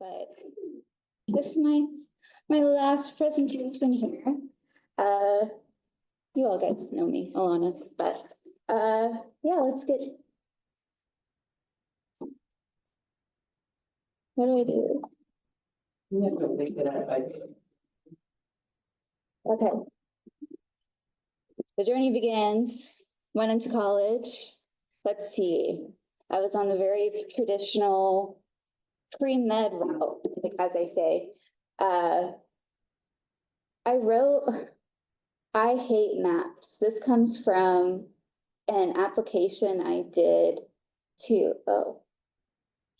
but this is my last presentation here. You all guys know me, Alana, but yeah, let's get. What do I do? You have to link it up. Okay. The journey begins, went into college. Let's see. I was on the very traditional pre-med route, as I say. I wrote, I hate maps. This comes from an application I did to,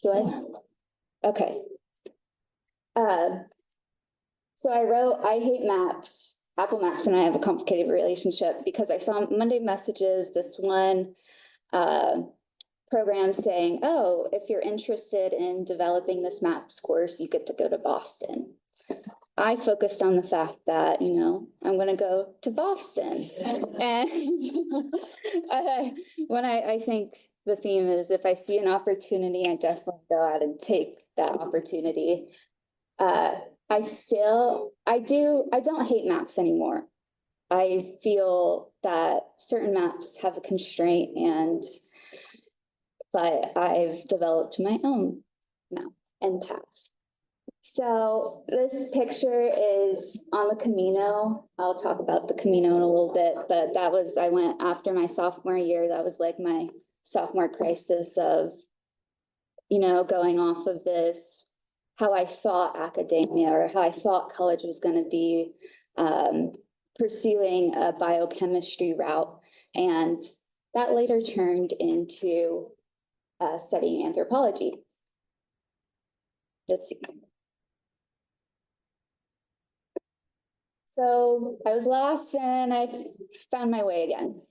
okay. So I wrote, I hate maps. Apple Maps and I have a complicated relationship because I saw Monday messages, this one program saying, oh, if you're interested in developing this maps course, you get to go to Boston. I focused on the fact that, you know, I'm going to go to Boston. And when I think the theme is if I see an opportunity, I definitely go out and take that opportunity. I don't hate maps anymore. I feel that certain maps have a constraint but I've developed my own map and path. So this picture is on the Camino. I'll talk about the Camino in a little bit, but I went after my sophomore year. That was like my sophomore crisis of, you know, going off of this, how I thought academia or how I thought college was going to be, pursuing a biochemistry route. And that later turned into studying anthropology. Let's see. So I was lost and I found my way again.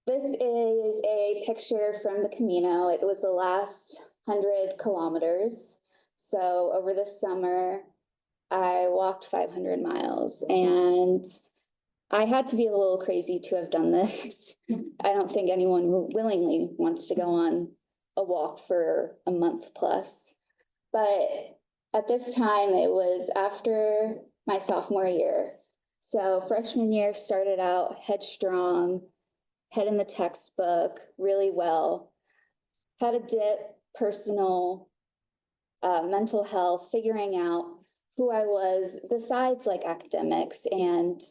This is a picture from the Camino. It was the last 100 kilometers. So over the summer, I walked 500 miles and I had to be a little crazy to have done this. I don't think anyone willingly wants to go on a walk for a month plus. But at this time, it was after my sophomore year. So freshman year started out headstrong, head in the textbook, really well. Had a dip, personal, mental health, figuring out who I was besides like academics and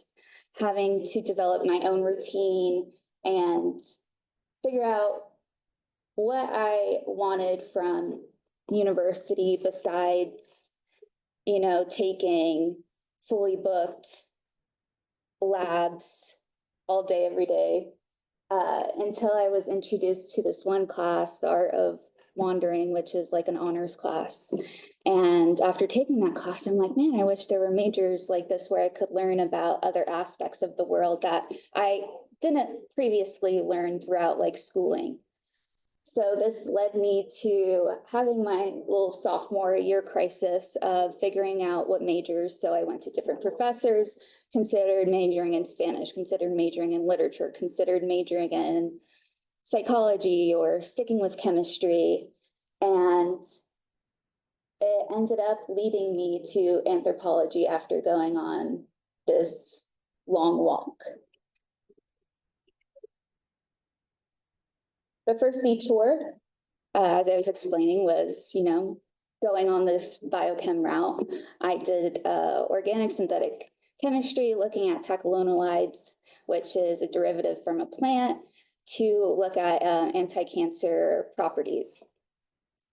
having to develop my own routine and figure out what I wanted from university besides, you know, taking fully booked labs all day, every day, until I was introduced to this one class, the Art of Wandering, which is like an honors class. And after taking that class, I'm like, man, I wish there were majors like this where I could learn about other aspects of the world that I didn't previously learn throughout like schooling. So this led me to having my little sophomore year crisis of figuring out what majors. So I went to different professors, considered majoring in Spanish, considered majoring in literature, considered majoring in psychology or sticking with chemistry. And it ended up leading me to anthropology after going on this long walk. The first detour, as I was explaining, was, you know, going on this biochem route. I did organic synthetic chemistry, looking at tachinolides, which is a derivative from a plant, to look at anti-cancer properties.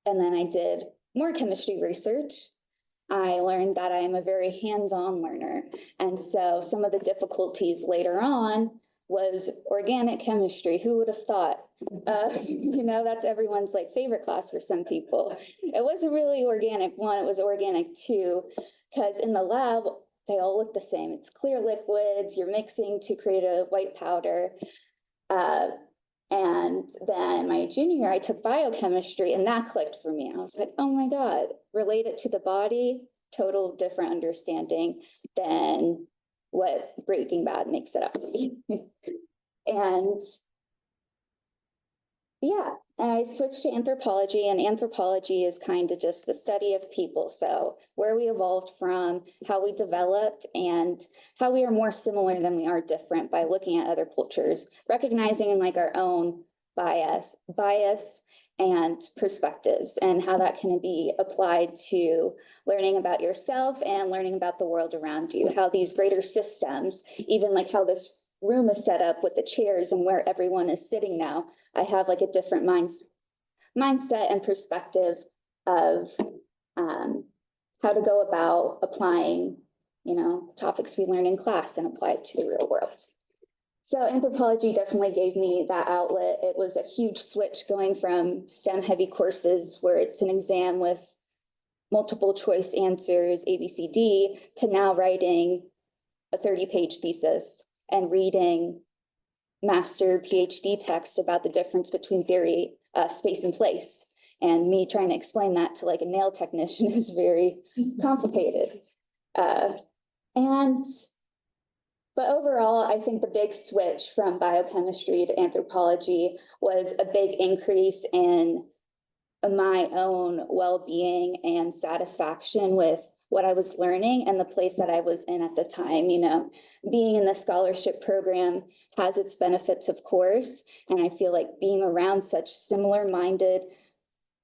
And then I did more chemistry research. I learned that I am a very hands-on learner. And so some of the difficulties later on was organic chemistry. Who would have thought? You know, that's everyone's like favorite class for some people. It wasn't really organic one, it was organic two, because in the lab, they all look the same. It's clear liquids, you're mixing to create a white powder. And then my junior year, I took biochemistry and that clicked for me. I was like, oh my God, relate it to the body, total different understanding than what Breaking Bad makes it up to be. And yeah, I switched to anthropology, and anthropology is kind of just the study of people. So where we evolved from, how we developed, and how we are more similar than we are different by looking at other cultures, recognizing like our own bias and perspectives, and how that can be applied to learning about yourself and learning about the world around you, how these greater systems, even like how this room is set up with the chairs and where everyone is sitting now, I have like a different mindset and perspective of how to go about applying, topics we learn in class and apply it to the real world. So anthropology definitely gave me that outlet. It was a huge switch going from STEM heavy courses where it's an exam with multiple choice answers, A, B, C, D, to now writing a 30-page thesis and reading master PhD text about the difference between theory, space and place. And me trying to explain that to like a nail technician is very complicated. But overall, I think the big switch from biochemistry to anthropology was a big increase in my own well-being and satisfaction with what I was learning and the place that I was in at the time. Being in the scholarship program has its benefits, of course, and I feel like being around such similar-minded,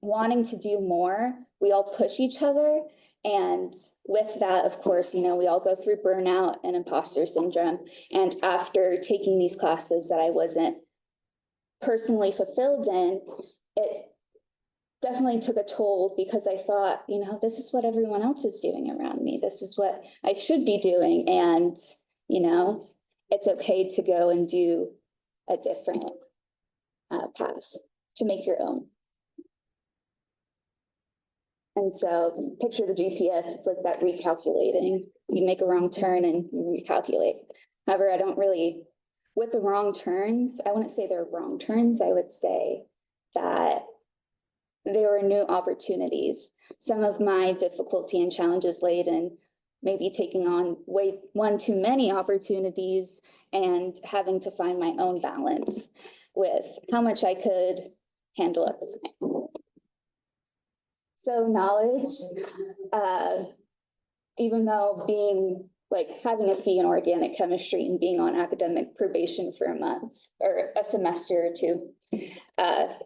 wanting to do more, we all push each other. And with that, of course, we all go through burnout and imposter syndrome. And after taking these classes that I wasn't personally fulfilled in, it definitely took a toll because I thought, this is what everyone else is doing around me. This is what I should be doing. And, it's okay to go and do a different path to make your own. And so picture the GPS, it's like that recalculating. You make a wrong turn and you recalculate. However, I don't really, with the wrong turns, I wouldn't say they're wrong turns. I would say that there were new opportunities. Some of my difficulty and challenges laid in maybe taking on one too many opportunities and having to find my own balance with how much I could handle at the time. So knowledge, even though being like having a C in organic chemistry and being on academic probation for a month or a semester or two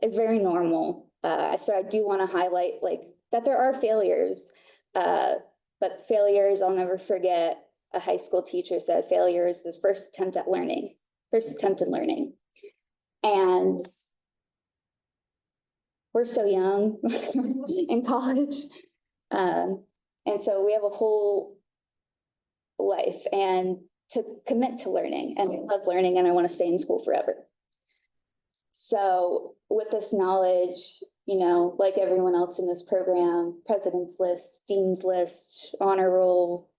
is very normal. So I do want to highlight like that there are failures, but failures, I'll never forget, a high school teacher said failure is the first attempt at learning. And we're so young in college. And so we have a whole life and to commit to learning, and I love learning and I want to stay in school forever. So with this knowledge, like everyone else in this program, president's list, dean's list, honor roll,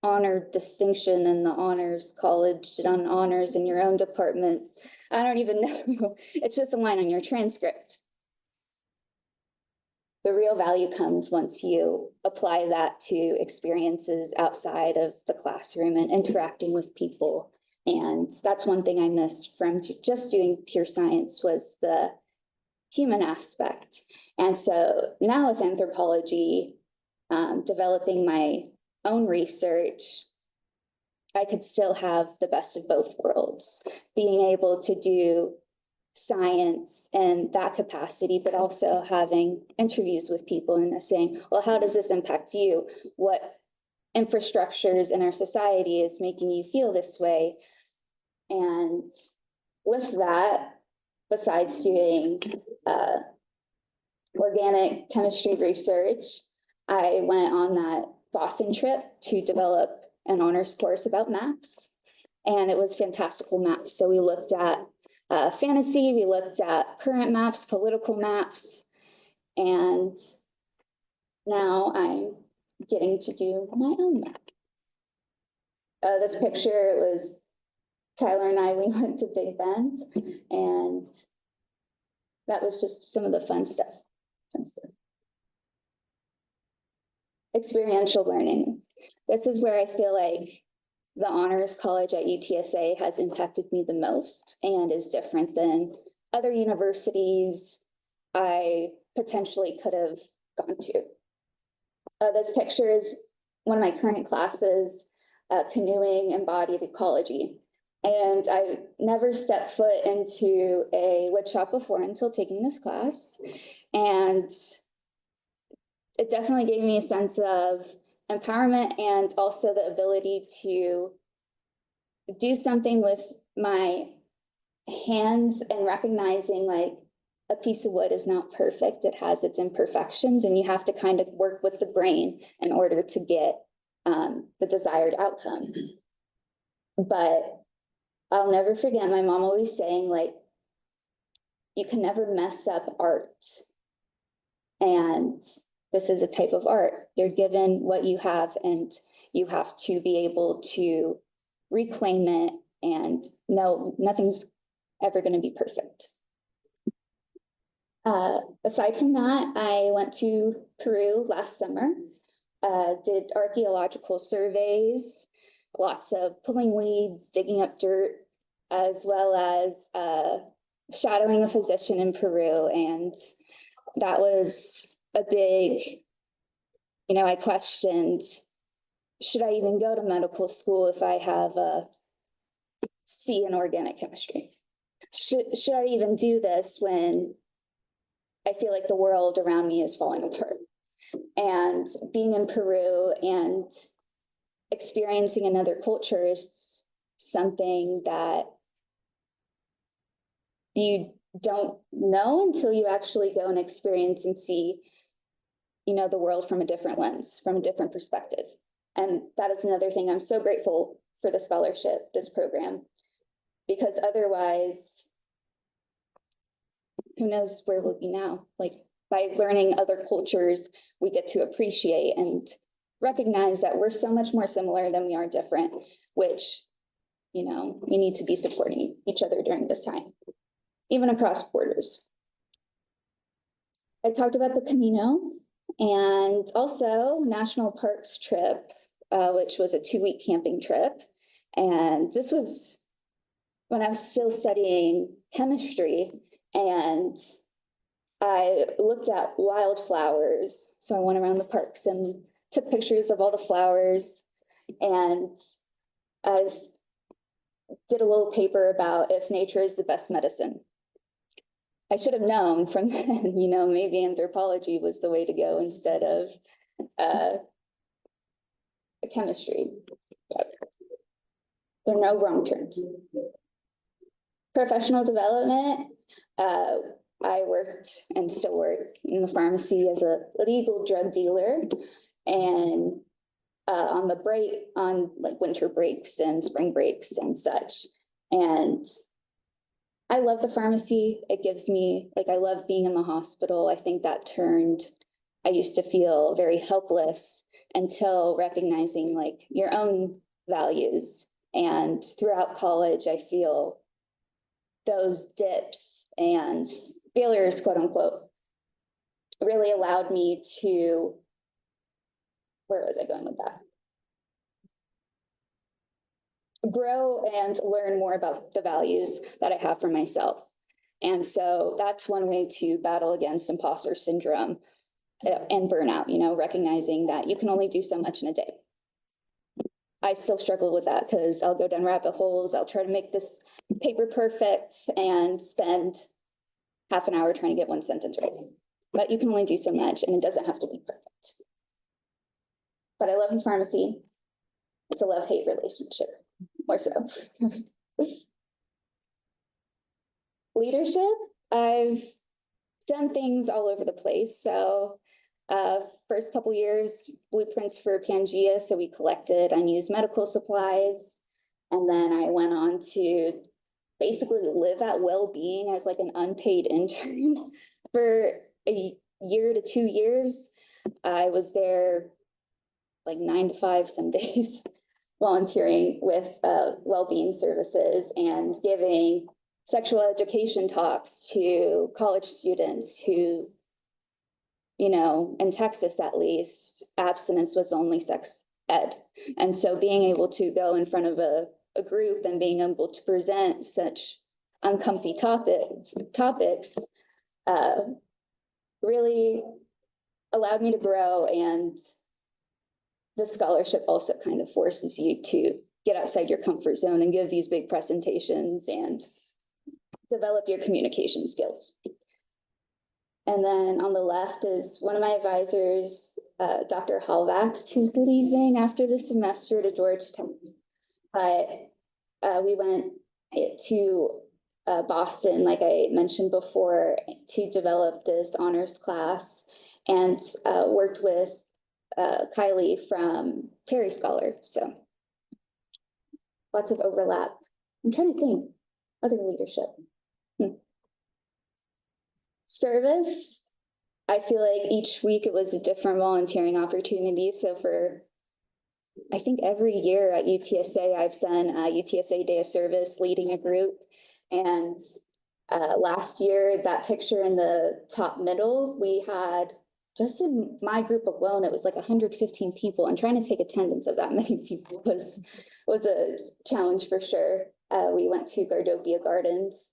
honor distinction in the honors college, done honors in your own department. I don't even know. It's just a line on your transcript. The real value comes once you apply that to experiences outside of the classroom and interacting with people. And that's one thing I missed from just doing pure science was the human aspect. And so now with anthropology, developing my own research, I could still have the best of both worlds, being able to do science in that capacity, but also having interviews with people and saying, well, how does this impact you? What infrastructures in our society is making you feel this way? And with that, besides doing organic chemistry research, I went on that Boston trip to develop an honors course about maps. And it was fantastical maps. So we looked at fantasy, we looked at current maps, political maps, and now I'm getting to do my own map. This picture was Tyler and I, we went to Big Bend, and that was just some of the fun stuff. Experiential learning. This is where I feel like the honors college at UTSA has impacted me the most and is different than other universities I potentially could have gone to. This picture is one of my current classes, canoeing embodied ecology. And I never stepped foot into a wood shop before until taking this class. And it definitely gave me a sense of empowerment and also the ability to do something with my hands and recognizing like a piece of wood is not perfect. It has its imperfections, and you have to kind of work with the grain in order to get the desired outcome. But I'll never forget my mom always saying, like, you can never mess up art. And this is a type of art. You're given what you have, and you have to be able to reclaim it, and no, nothing's ever going to be perfect. Aside from that, I went to Peru last summer, did archaeological surveys, lots of pulling weeds, digging up dirt, as well as shadowing a physician in Peru. And that was a big, I questioned, should I even go to medical school if I have a C in organic chemistry? Should I even do this when I feel like the world around me is falling apart? And being in Peru and experiencing another culture is something that you don't know until you actually go and experience and see, the world from a different lens, from a different perspective. And that is another thing. I'm so grateful for the scholarship, this program, because otherwise, who knows where we'll be now? Like, by learning other cultures, we get to appreciate and recognize that we're so much more similar than we are different, which, we need to be supporting each other during this time, even across borders. I talked about the Camino and also National Parks trip, which was a 2-week camping trip. And this was when I was still studying chemistry, and I looked at wildflowers. So I went around the parks and took pictures of all the flowers, and I did a little paper about if nature is the best medicine. I should have known from then, maybe anthropology was the way to go instead of chemistry. But there are no wrong terms. Professional development. I worked and still work in the pharmacy as a legal drug dealer, and on like winter breaks and spring breaks and such. And I love the pharmacy. It gives me, I love being in the hospital. I think that I used to feel very helpless until recognizing like your own values. And throughout college, I feel those dips and failures, quote unquote, really allowed me to, where was I going with that? Grow and learn more about the values that I have for myself. And so that's one way to battle against imposter syndrome and burnout, recognizing that you can only do so much in a day. I still struggle with that because I'll go down rabbit holes. I'll try to make this paper perfect and spend half an hour trying to get one sentence right. But you can only do so much, and it doesn't have to be perfect. But I love the pharmacy. It's a love-hate relationship, more so. Leadership, I've done things all over the place. So first couple years, blueprints for Pangea. So we collected unused medical supplies. And then I went on to basically live at Well-Being as like an unpaid intern for a year to 2 years. I was there like 9 to 5 some days, volunteering with well-being services and giving sexual education talks to college students who, in Texas at least, abstinence was only sex ed. And so being able to go in front of a group and being able to present such uncomfy topics really allowed me to grow, and the scholarship also kind of forces you to get outside your comfort zone and give these big presentations and develop your communication skills. And then on the left is one of my advisors, Dr. Halvax, who's leaving after the semester to Georgetown. But we went to Boston, like I mentioned before, to develop this honors class, and worked with Kylie from Terry Scholar. So lots of overlap. I'm trying to think, other leadership. Service, I feel like each week it was a different volunteering opportunity. So for, I think every year at UTSA, I've done a UTSA Day of Service, leading a group. And last year, that picture in the top middle, we had, just in my group alone, it was like 115 people, and trying to take attendance of that many people was a challenge for sure. We went to Gardopia Gardens.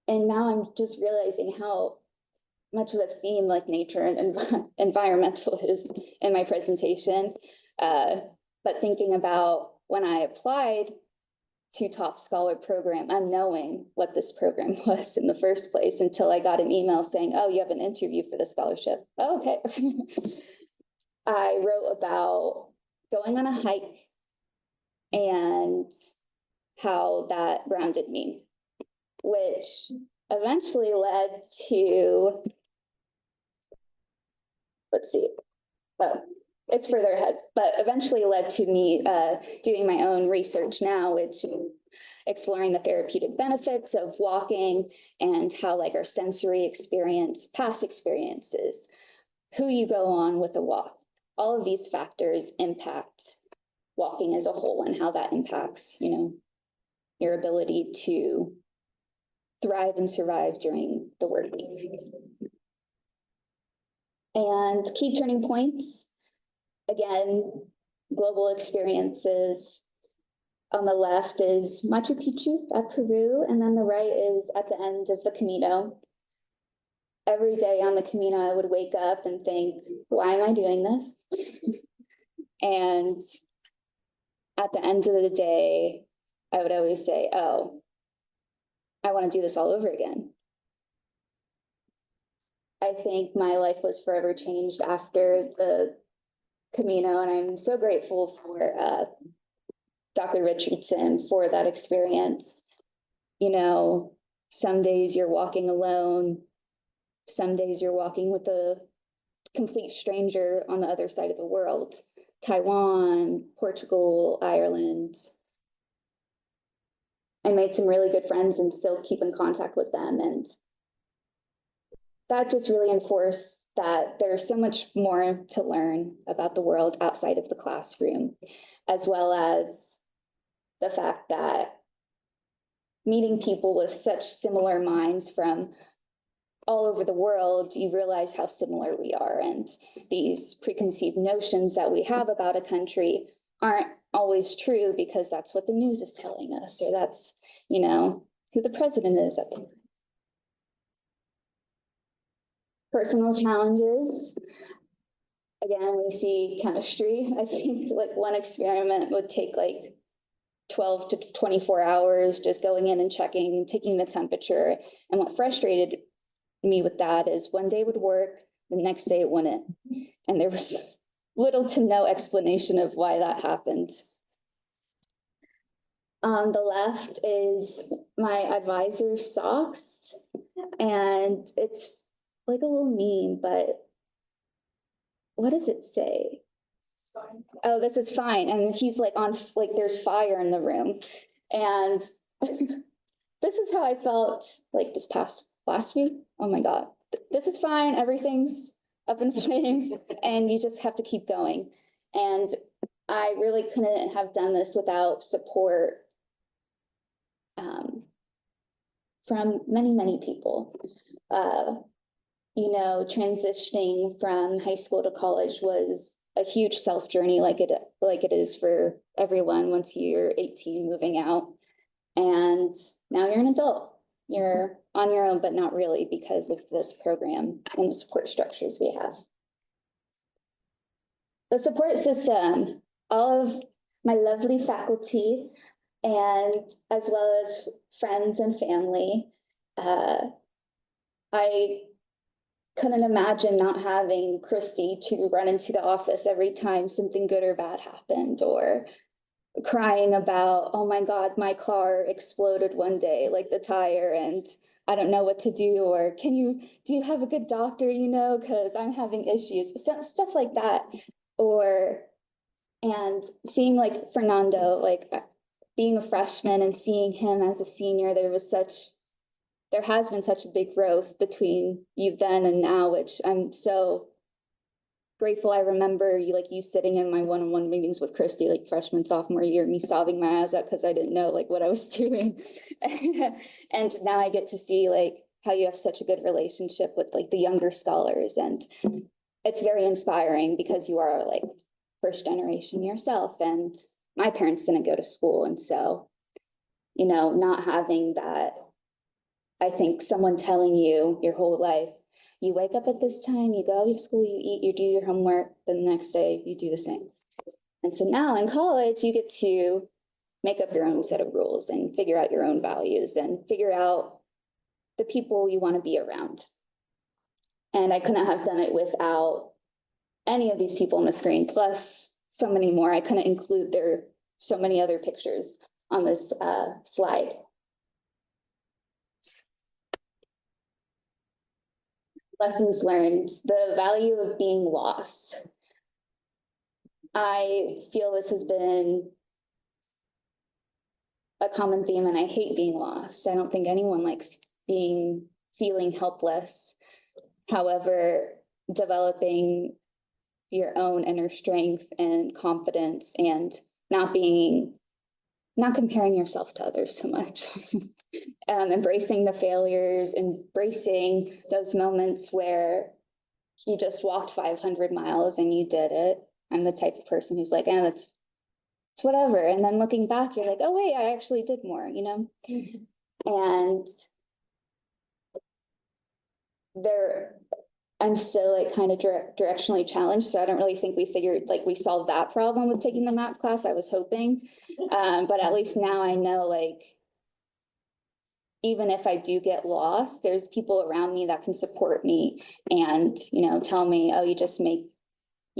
And now I'm just realizing how much of a theme like nature and environmental is in my presentation. But thinking about when I applied to Top Scholar program, unknowing what this program was in the first place, until I got an email saying, oh, you have an interview for the scholarship. Oh, okay. I wrote about going on a hike and how that grounded me, which eventually led to, let's see, oh, it's further ahead, but eventually led to me doing my own research now, which is exploring the therapeutic benefits of walking, and how like our sensory experience, past experiences, who you go on with a walk, all of these factors impact walking as a whole, and how that impacts, you know, your ability to thrive and survive during the work week. And key turning points, again, global experiences. On the left is Machu Picchu at Peru, and then the right is at the end of the Camino. Every day on the Camino, I would wake up and think, why am I doing this? And at the end of the day, I would always say, oh, I want to do this all over again. I think my life was forever changed after the Camino, and I'm so grateful for Dr. Richardson for that experience. You know, some days you're walking alone, some days you're walking with a complete stranger on the other side of the world. Taiwan, Portugal, Ireland. I made some really good friends and still keep in contact with them. And that just really enforced that there's so much more to learn about the world outside of the classroom, as well as the fact that meeting people with such similar minds from all over the world, you realize how similar we are. And these preconceived notions that we have about a country aren't always true, because that's what the news is telling us, or that's, you know, who the president is at the time. Personal challenges. Again, we see chemistry. I think like one experiment would take like 12 to 24 hours, just going in and checking, taking the temperature. And what frustrated me with that is one day would work, the next day it wouldn't. And there was little to no explanation of why that happened. On the left is my advisor's socks, and it's like a little meme, but what does it say? Oh, this is fine. And he's like on, like there's fire in the room. And this is how I felt like this last week. Oh my God, this is fine. Everything's up in flames, and you just have to keep going. And I really couldn't have done this without support from many, many people. You know, transitioning from high school to college was a huge self journey, like it is for everyone once you're 18 moving out. And now you're an adult. you're on your own, but not really because of this program and the support structures we have. The support system, all of my lovely faculty, and as well as friends and family. I couldn't imagine not having Christy to run into the office every time something good or bad happened, or crying about, oh my God, my car exploded one day, like the tire, and I don't know what to do, or do you have a good doctor, because I'm having issues, stuff like that. And seeing like Fernando, like being a freshman and seeing him as a senior, there has been such a big growth between you then and now, which I'm so grateful. I remember you sitting in my one-on-one meetings with Christy, like freshman, sophomore year, me sobbing my eyes out because I didn't know like what I was doing. And now I get to see like how you have such a good relationship with like the younger scholars. And it's very inspiring because you are like first generation yourself. And my parents didn't go to school. And so, not having that, I think someone telling you your whole life, you wake up at this time, you go to school, you eat, you do your homework, then the next day you do the same. And so now in college, you get to make up your own set of rules and figure out your own values and figure out the people you want to be around. And I couldn't have done it without any of these people on the screen, plus so many more. I couldn't include so many other pictures on this slide. Lessons learned, the value of being lost. I feel this has been a common theme, and I hate being lost. I don't think anyone likes feeling helpless. However, developing your own inner strength and confidence and not comparing yourself to others so much. Embracing the failures, embracing those moments where you just walked 500 miles and you did it. I'm the type of person who's like, it's whatever. And then looking back, you're like, oh wait, I actually did more, And I'm still like kind of directionally challenged. So I don't really think we solved that problem with taking the map class. I was hoping, but at least now I know like, even if I do get lost, there's people around me that can support me and, tell me, oh, you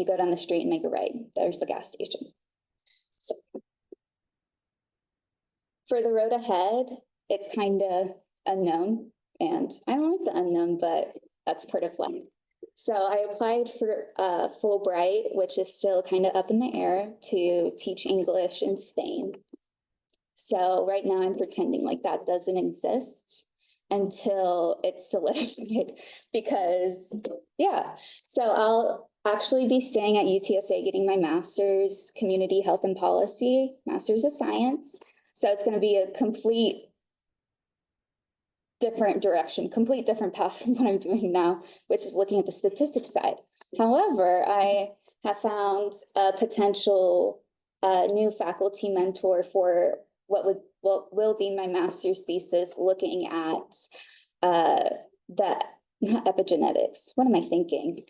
go down the street and make a right. There's the gas station. So for the road ahead, it's kind of unknown, and I don't like the unknown, but that's part of life. So I applied for Fulbright, which is still kind of up in the air, to teach English in Spain. So right now I'm pretending like that doesn't exist until it's solidified because, yeah. So I'll actually be staying at UTSA getting my master's, community health and policy, master's of science. So it's going to be a complete different direction, complete different path from what I'm doing now, which is looking at the statistics side. However, I have found a potential new faculty mentor for what will be my master's thesis, looking at not epigenetics. What am I thinking?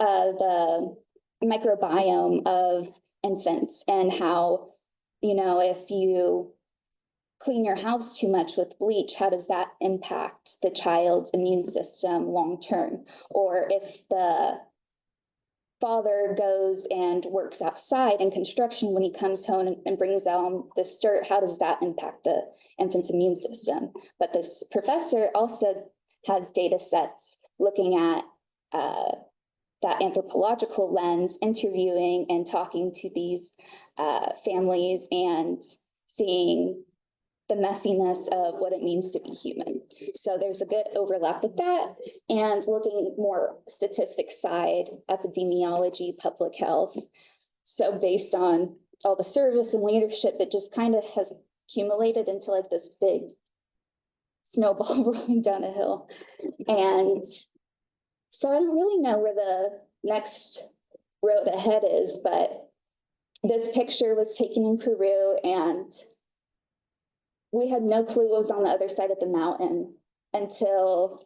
The microbiome of infants and how, if you clean your house too much with bleach, how does that impact the child's immune system long term? Or if the father goes and works outside in construction, when he comes home and brings out this dirt, how does that impact the infant's immune system? But this professor also has data sets looking at that anthropological lens, interviewing and talking to these families and seeing the messiness of what it means to be human. So there's a good overlap with that, and looking more statistics side, epidemiology, public health. So based on all the service and leadership, it just kind of has accumulated into like this big snowball rolling down a hill. And so I don't really know where the next road ahead is, but this picture was taken in Peru, and we had no clue what was on the other side of the mountain. until,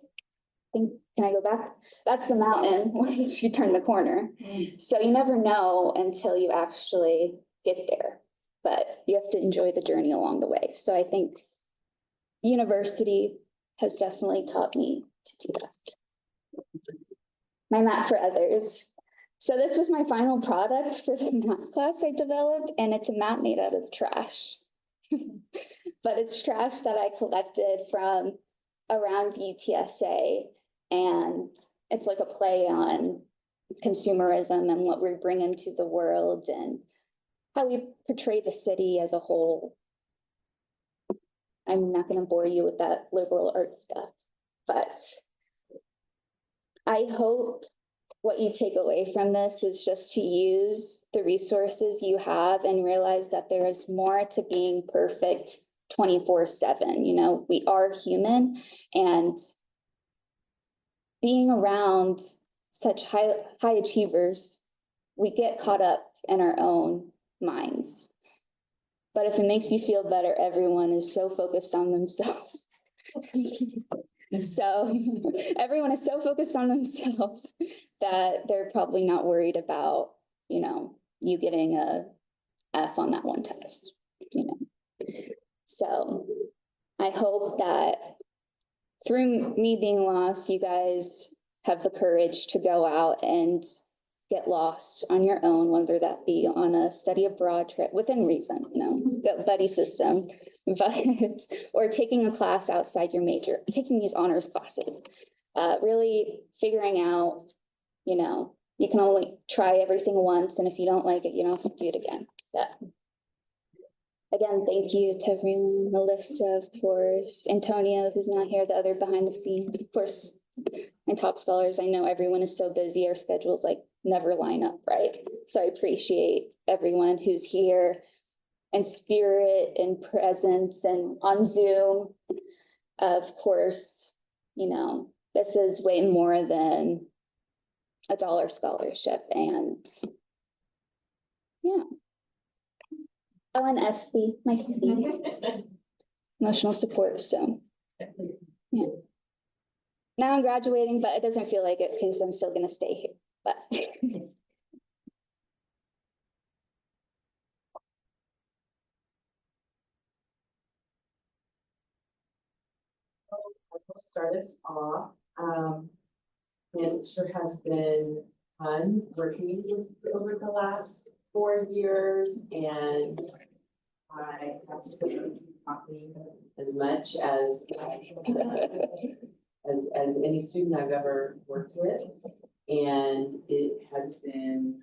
I think, can I go back? That's the mountain once you turn the corner. So you never know until you actually get there, but you have to enjoy the journey along the way. So I think university has definitely taught me to do that. My map for others. So this was my final product for the math class I developed, and it's a map made out of trash. But it's trash that I collected from around UTSA, and it's like a play on consumerism and what we bring into the world and how we portray the city as a whole. I'm not going to bore you with that liberal arts stuff, but I hope what you take away from this is just to use the resources you have and realize that there is more to being perfect 24/7. You know, we are human, and being around such high achievers, we get caught up in our own minds. But if it makes you feel better, everyone is so focused on themselves. So everyone is so focused on themselves that they're probably not worried about, you know, you getting a F on that one test, you know. So I hope that through me being lost, you guys have the courage to go out and get lost on your own, whether that be on a study abroad trip within reason, you know, the buddy system, but or taking a class outside your major, taking these honors classes, really figuring out, you know, you can only try everything once, and if you don't like it, you don't have to do it again. But again, thank you to everyone, Melissa, of course, Antonio, who's not here, the other behind the scenes, of course, and top scholars. I know everyone is so busy, our schedules like never line up, right? So I appreciate everyone who's here in spirit and presence and on Zoom. Of course, you know, this is way more than a dollar scholarship, and yeah. Oh, and SB, my emotional support, so yeah. Now I'm graduating, but it doesn't feel like it because I'm still gonna stay here, but. We'll start us off. And it sure has been fun working with you over the last 4 years, and I have to say, you taught me as much as as any student I've ever worked with, and it has been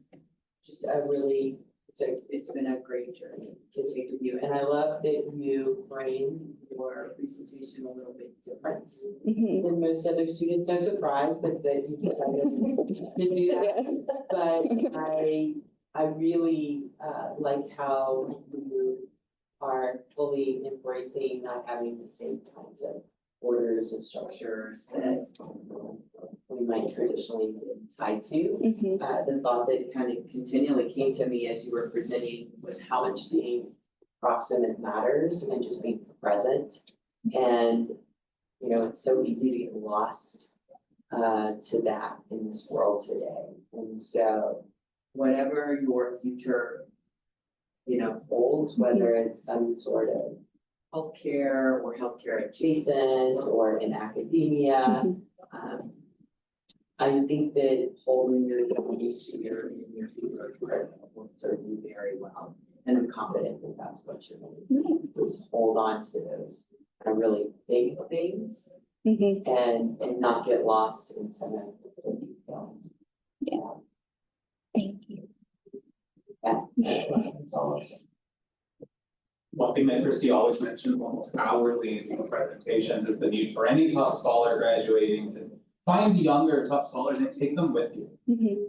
just a really, it's been a great journey to take with you. And I love that you frame your presentation a little bit different than most other students. No surprise that you decided to do that. But I really like how you are fully embracing not having the same kinds of orders and structures that we might traditionally be tied to. The thought that kind of continually came to me as you were presenting was how much being proximate matters and just being present. And, you know, it's so easy to get lost to that in this world today. And so whatever your future, you know, holds, whether it's some sort of healthcare or healthcare adjacent or in academia, I think that holding your here in your future will serve you very well. And I'm confident that that's what you're going to do, is hold on to those really big things and not get lost in some of the details. Yeah. Thank you. Yeah, that's all. One thing that Christy always mentions almost hourly in these presentations is the need for any top scholar graduating to find the younger top scholars and take them with you.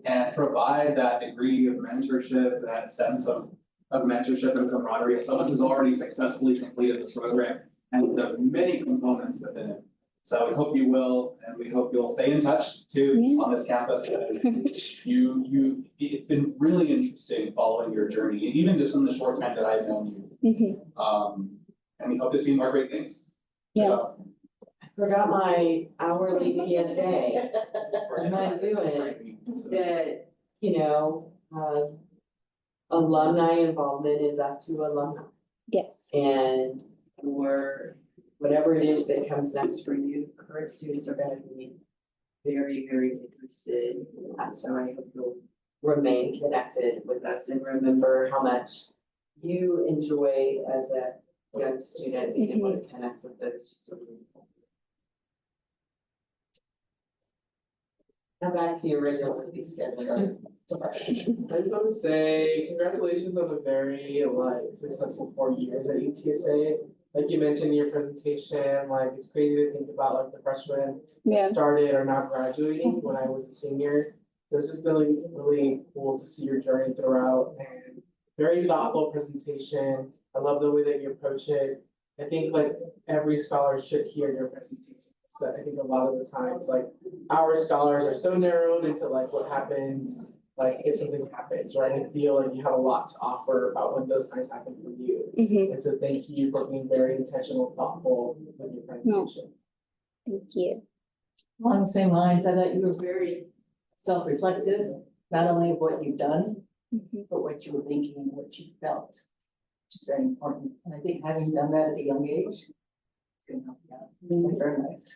And provide that degree of mentorship, that sense of mentorship and camaraderie of someone who's already successfully completed the program and the many components within it. So we hope you will, and we hope you'll stay in touch too on this campus. It's been really interesting following your journey, even just in the short time that I've known you. And we hope to see more great things. Yeah. I forgot my hourly PSA. What am I doing? That, alumni involvement is up to alumni. Yes. And whatever it is that comes next for you, current students are gonna be very, very interested in that. So I hope you'll remain connected with us and remember how much you enjoy as a young student being able to connect with those. Just so beautiful. Now back to your regularly scheduled. I just want to say congratulations on a very successful 4 years at UTSA. Like you mentioned in your presentation, it's crazy to think about the freshmen that started or now graduating when I was a senior. So it's just really, really cool to see your journey throughout and very thoughtful presentation. I love the way that you approach it. I think every scholar should hear your presentation. So I think a lot of the times our scholars are so narrowed into what happens if something happens, right? I feel like you have a lot to offer about when those times happen for you. And so thank you for being very intentional, thoughtful with your presentation. Thank you. Along the same lines, I thought you were very self-reflective, not only of what you've done, but what you were thinking and what you felt, which is very important. And I think having done that at a young age, it's going to help you out very much.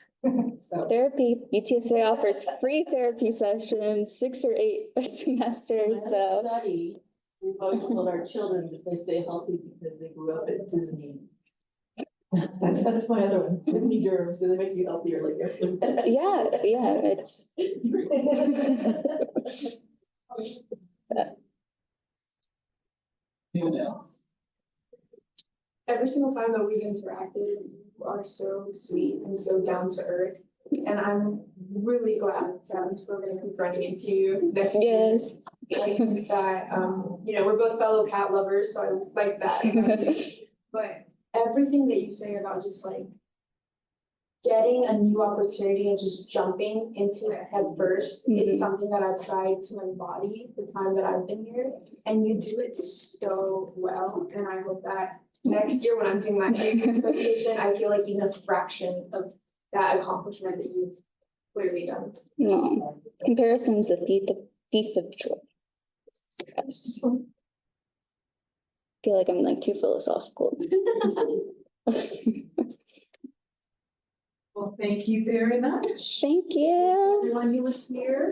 So. Therapy, UTSA offers free therapy sessions, 6 or 8 semesters, so. Study, we've always told our children that they stay healthy because they grew up at Disney. That's my other one, Disney germs, so they make you healthier Yeah, it's. Anyone else? Every single time that we've interacted, you are so sweet and so down to earth. And I'm really glad that I'm still gonna keep running into you next year. Yes. I think that, we're both fellow cat lovers, so I like that. But everything that you say about just getting a new opportunity and just jumping into it head first is something that I've tried to embody the time that I've been here. And you do it so well. And I hope that next year when I'm doing my presentation, I feel like even a fraction of that accomplishment that you've clearly done. No, comparison's the thief of joy. Yes. Feel like I'm too philosophical. Well, thank you very much. Thank you. Everyone who was here.